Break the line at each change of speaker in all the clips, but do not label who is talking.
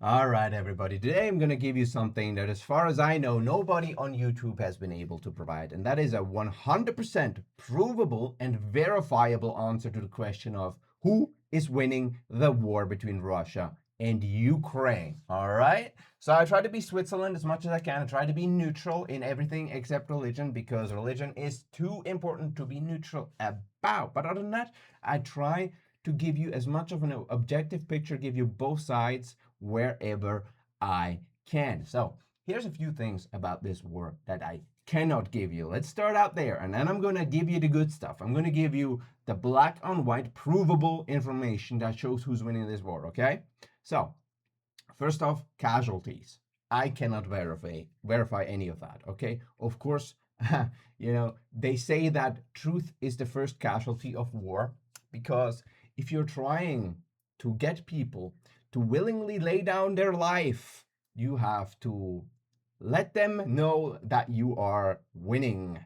All right, everybody. Today I'm going to give you something that, as far as I know, nobody on YouTube has been able to provide. And that is a 100% provable and verifiable answer to the question of who is winning the war between Russia and Ukraine. All right. So I try to be Switzerland as much as I can. I try to be neutral in everything except religion because religion is too important to be neutral about. But other than that, I try to give you as much of an objective picture, give you both sides wherever I can. So here's a few things about this war that I cannot give you. Let's start out there, and then I'm going to give you the good stuff. I'm going to give you the black on white provable information that shows who's winning this war, okay? So, first off, casualties. I cannot verify any of that, okay? Of course, they say that truth is the first casualty of war because if you're trying to get people to willingly lay down their life, you have to let them know that you are winning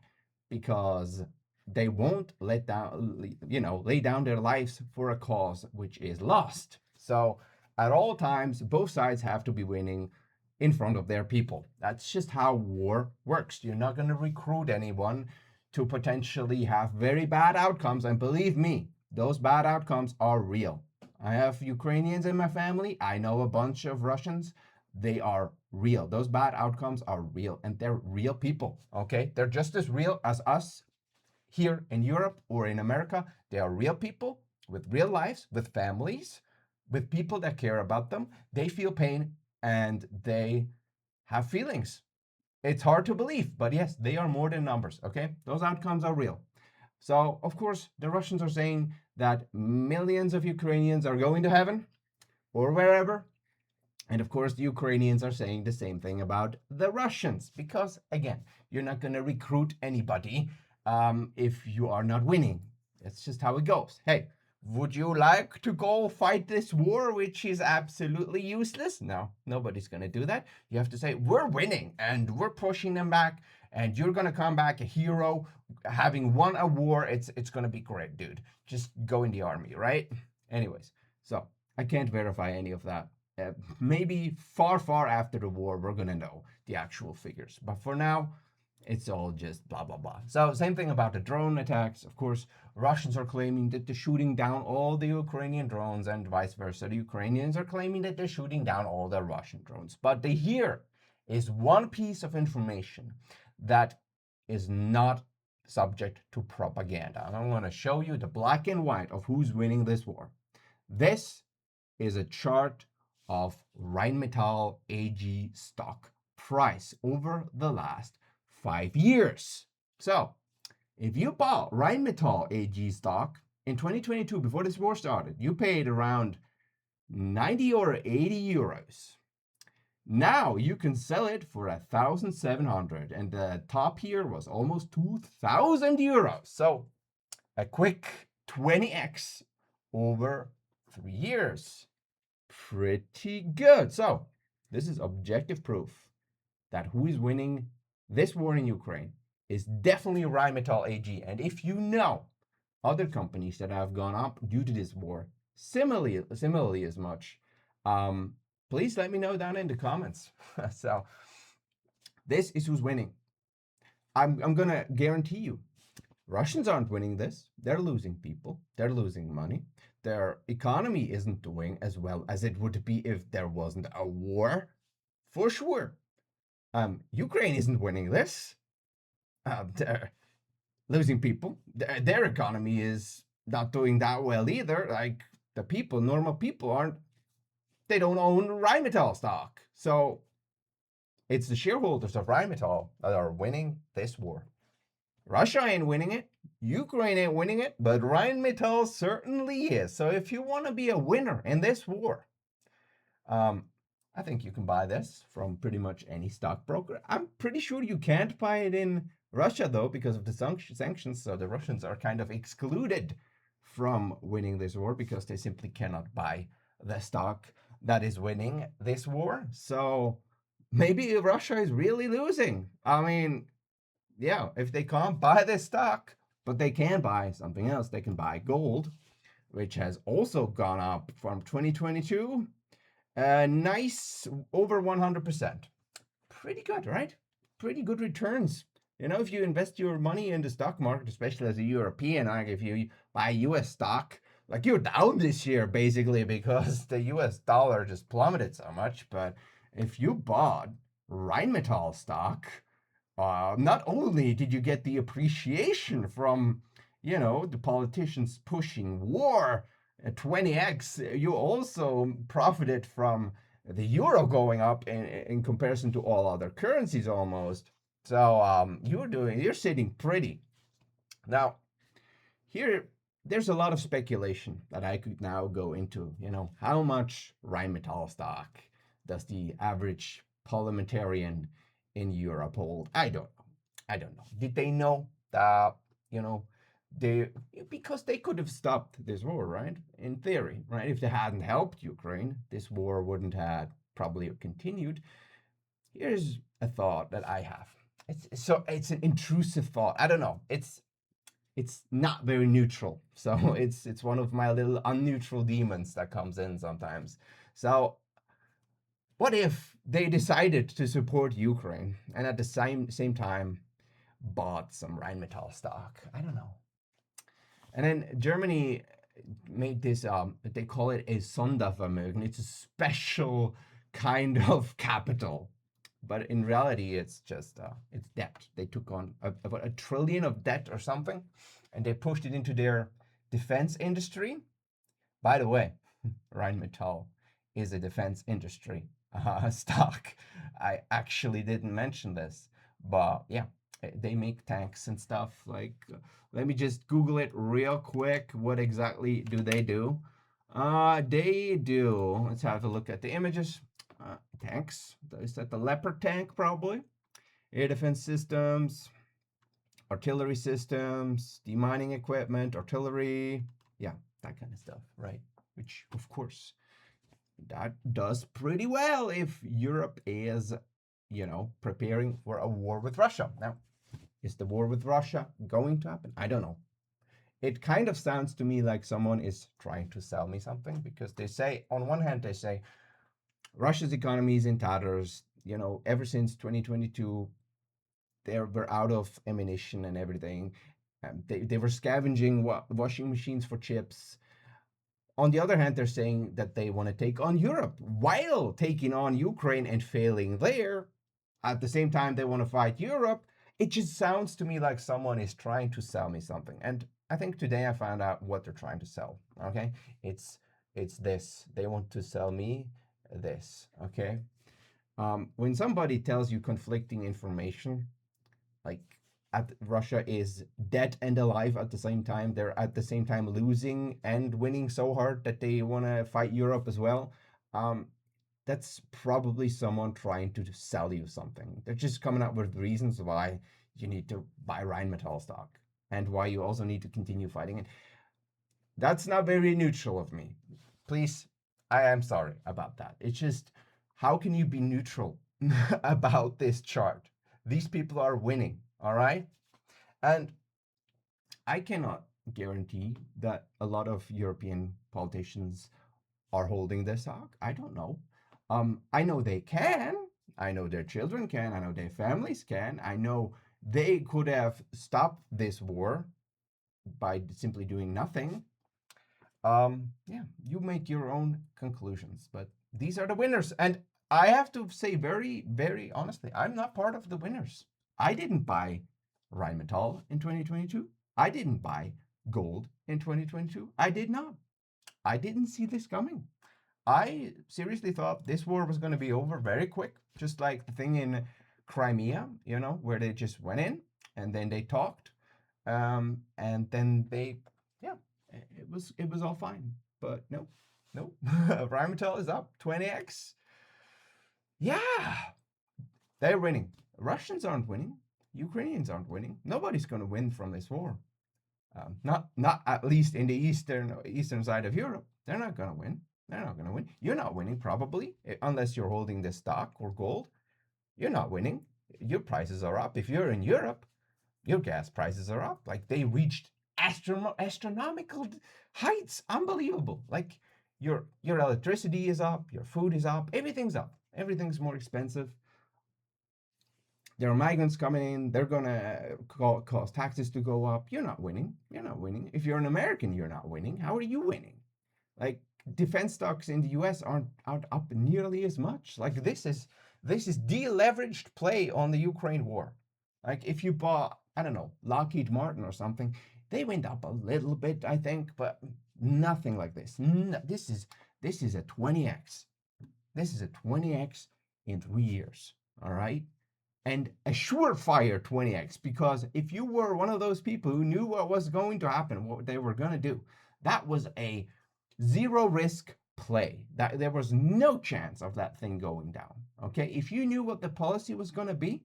because they won't lay down their lives for a cause which is lost. So at all times, both sides have to be winning in front of their people. That's just how war works. You're not going to recruit anyone to potentially have very bad outcomes. And believe me, those bad outcomes are real. I have Ukrainians in my family. I know a bunch of Russians. They are real. Those bad outcomes are real, and they're real people, okay? They're just as real as us here in Europe or in America. They are real people with real lives, with families, with people that care about them. They feel pain and they have feelings. It's hard to believe, but yes, they are more than numbers, okay? Those outcomes are real. So, of course, the Russians are saying that millions of Ukrainians are going to heaven or wherever. And of course, the Ukrainians are saying the same thing about the Russians because, again, you're not going to recruit anybody if you are not winning. That's just how it goes. Hey, would you like to go fight this war, which is absolutely useless? No, nobody's going to do that. You have to say, we're winning and we're pushing them back, and you're going to come back a hero having won a war. It's going to be great, dude. Just go in the army, right? Anyways, so I can't verify any of that. Maybe far, far after the war, we're going to know the actual figures. But for now, it's all just blah, blah, blah. So, same thing about the drone attacks. Of course, Russians are claiming that they're shooting down all the Ukrainian drones, and vice versa. The Ukrainians are claiming that they're shooting down all the Russian drones. But here is one piece of information that is not subject to propaganda. And I'm going to show you the black and white of who's winning this war. This is a chart of Rheinmetall AG stock price over the last 5 years. So, if you bought Rheinmetall AG stock in 2022 before this war started, you paid around 90 or 80 euros. Now you can sell it for 1,700, and the top here was almost 2,000 euros. So, a quick 20x over 3 years. Pretty good. So, this is objective proof that who is winning this war in Ukraine is definitely Rheinmetall AG. And if you know other companies that have gone up due to this war similarly as much, please let me know down in the comments. So, this is who's winning. I'm going to guarantee you Russians aren't winning this. They're losing people. They're losing money. Their economy isn't doing as well as it would be if there wasn't a war, for sure. Ukraine isn't winning this. They're losing people. Their economy is not doing that well either. Like the people, normal people they don't own Rheinmetall stock. So it's the shareholders of Rheinmetall that are winning this war. Russia ain't winning it. Ukraine ain't winning it, but Rheinmetall certainly is. So if you want to be a winner in this war, I think you can buy this from pretty much any stockbroker. I'm pretty sure you can't buy it in Russia, though, because of the sanctions. So the Russians are kind of excluded from winning this war because they simply cannot buy the stock that is winning this war. So maybe Russia is really losing. I mean, yeah, if they can't buy this stock, but they can buy something else, they can buy gold, which has also gone up from 2022 Nice, over 100%. Pretty good, right? Pretty good returns. You know, if you invest your money in the stock market, especially as a European, like if you buy US stock, like you're down this year basically because the US dollar just plummeted so much. But if you bought Rheinmetall stock, not only did you get the appreciation from, you know, the politicians pushing war at 20x, you also profited from the euro going up in comparison to all other currencies almost. So you're sitting pretty. Now, here, there's a lot of speculation that I could now go into. You know, how much Rheinmetall stock does the average parliamentarian in Europe hold? I don't know. I don't know. Did they know that, you know, they, because they could have stopped this war, right? In theory, right? If they hadn't helped Ukraine, this war wouldn't have probably continued. Here's a thought that I have. It's an intrusive thought. I don't know. It's not very neutral. So it's one of my little unneutral demons that comes in sometimes. So what if they decided to support Ukraine and at the same time bought some Rheinmetall stock? I don't know. And then Germany made this they call it a Sondervermögen. It's a special kind of capital. But in reality, it's just it's debt. They took on about a trillion of debt or something, and they pushed it into their defense industry. By the way, Rheinmetall is a defense industry stock. I actually didn't mention this, but yeah, they make tanks and stuff. Like, let me just Google it real quick. What exactly do they do? They do. Let's have a look at the images. Tanks. Is that the Leopard tank, probably? Air defense systems, artillery systems, demining equipment, artillery. Yeah, that kind of stuff, right? Which, of course, that does pretty well if Europe is, you know, preparing for a war with Russia. Now, is the war with Russia going to happen? I don't know. It kind of sounds to me like someone is trying to sell me something because they say, on one hand, they say, Russia's economy is in tatters. You know, ever since 2022, they were out of ammunition and everything. They were scavenging washing machines for chips. On the other hand, they're saying that they want to take on Europe while taking on Ukraine and failing there. At the same time, they want to fight Europe. It just sounds to me like someone is trying to sell me something. And I think today I found out what they're trying to sell. Okay, it's this. They want to sell me this. Okay, when somebody tells you conflicting information, like Russia is dead and alive at the same time. They're at the same time losing and winning so hard that they want to fight Europe as well. Um, that's probably someone trying to sell you something. They're just coming up with reasons why you need to buy Rheinmetall stock and why you also need to continue fighting it. That's not very neutral of me. Please, I am sorry about that. It's just, how can you be neutral about this chart? These people are winning, all right? And I cannot guarantee that a lot of European politicians are holding this stock. I don't know. I know they can. I know their children can. I know their families can. I know they could have stopped this war by simply doing nothing. Yeah, you make your own conclusions, but these are the winners. And I have to say very, very honestly, I'm not part of the winners. I didn't buy Rheinmetall in 2022. I didn't buy gold in 2022. I did not. I didn't see this coming. I seriously thought this war was going to be over very quick, just like the thing in Crimea, you know, where they just went in and then they talked, and then they, yeah, it was all fine. But no, no, Rheinmetall is up 20x. Yeah, they're winning. Russians aren't winning. Ukrainians aren't winning. Nobody's going to win from this war. Not at least in the eastern side of Europe. They're not going to win. They're not going to win. You're not winning probably unless you're holding the stock or gold. You're not winning. Your prices are up. If you're in Europe, your gas prices are up. Like they reached astronomical heights. Unbelievable. Like Your electricity is up, your food is up, everything's up, everything's more expensive. There are migrants coming in, they're gonna cause taxes to go up. You're not winning. You're not winning. If you're an American, you're not winning. How are you winning? Like, defense stocks in the US aren't up nearly as much. Like, this is deleveraged play on the Ukraine war. Like, if you bought, I don't know, Lockheed Martin or something, they went up a little bit, I think, but nothing like this. No, this is a 20x. This is a 20x in 3 years. All right. And a surefire 20x, because if you were one of those people who knew what was going to happen, what they were going to do, that was a zero risk play. That there was no chance of that thing going down. Okay, if you knew what the policy was going to be,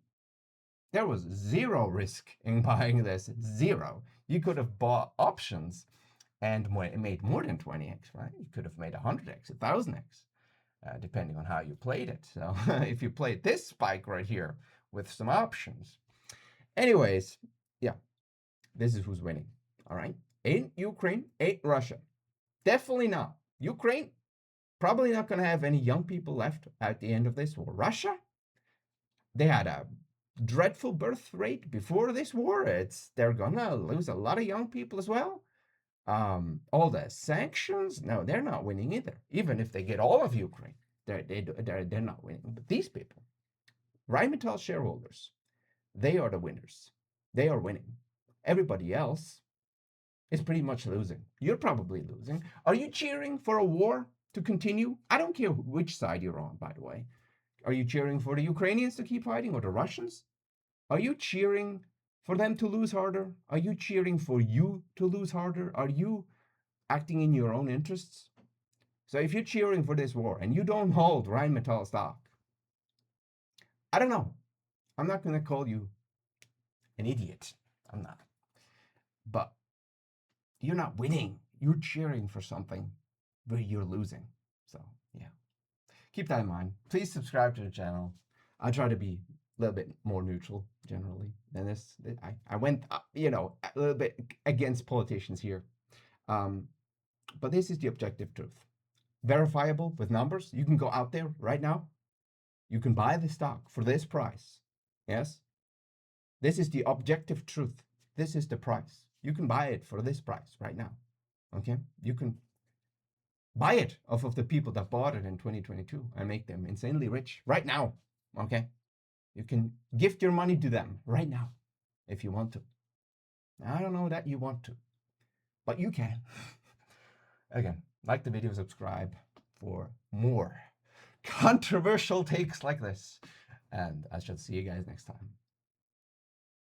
there was zero risk in buying this. Zero. You could have bought options and made more than 20x, right? You could have made 100x, 1000x, depending on how you played it. So if you played this spike right here with some options. Anyways, yeah, this is who's winning. All right. Ain't Ukraine, ain't Russia. Definitely not. Ukraine, probably not going to have any young people left at the end of this war. Russia, they had a dreadful birth rate before this war. They're going to lose a lot of young people as well. All the sanctions, no, they're not winning either. Even if they get all of Ukraine, they're not winning. But these people, Rheinmetall shareholders, they are the winners. They are winning. Everybody else is pretty much losing. You're probably losing. Are you cheering for a war to continue? I don't care which side you're on, by the way. Are you cheering for the Ukrainians to keep fighting or the Russians? Are you cheering for them to lose harder? Are you cheering for you to lose harder? Are you acting in your own interests? So if you're cheering for this war and you don't hold Rheinmetall stock, I don't know. I'm not going to call you an idiot. I'm not. But you're not winning. You're cheering for something, but you're losing. So, yeah. Keep that in mind. Please subscribe to the channel. I try to be a little bit more neutral generally than this. I went, a little bit against politicians here. But this is the objective truth. Verifiable with numbers. You can go out there right now. You can buy the stock for this price. Yes? This is the objective truth. This is the price. You can buy it for this price right now. Okay? You can buy it off of the people that bought it in 2022 and make them insanely rich right now. Okay? You can gift your money to them right now if you want to. I don't know that you want to, but you can. Again, like the video, subscribe for more controversial takes like this. And I shall see you guys next time.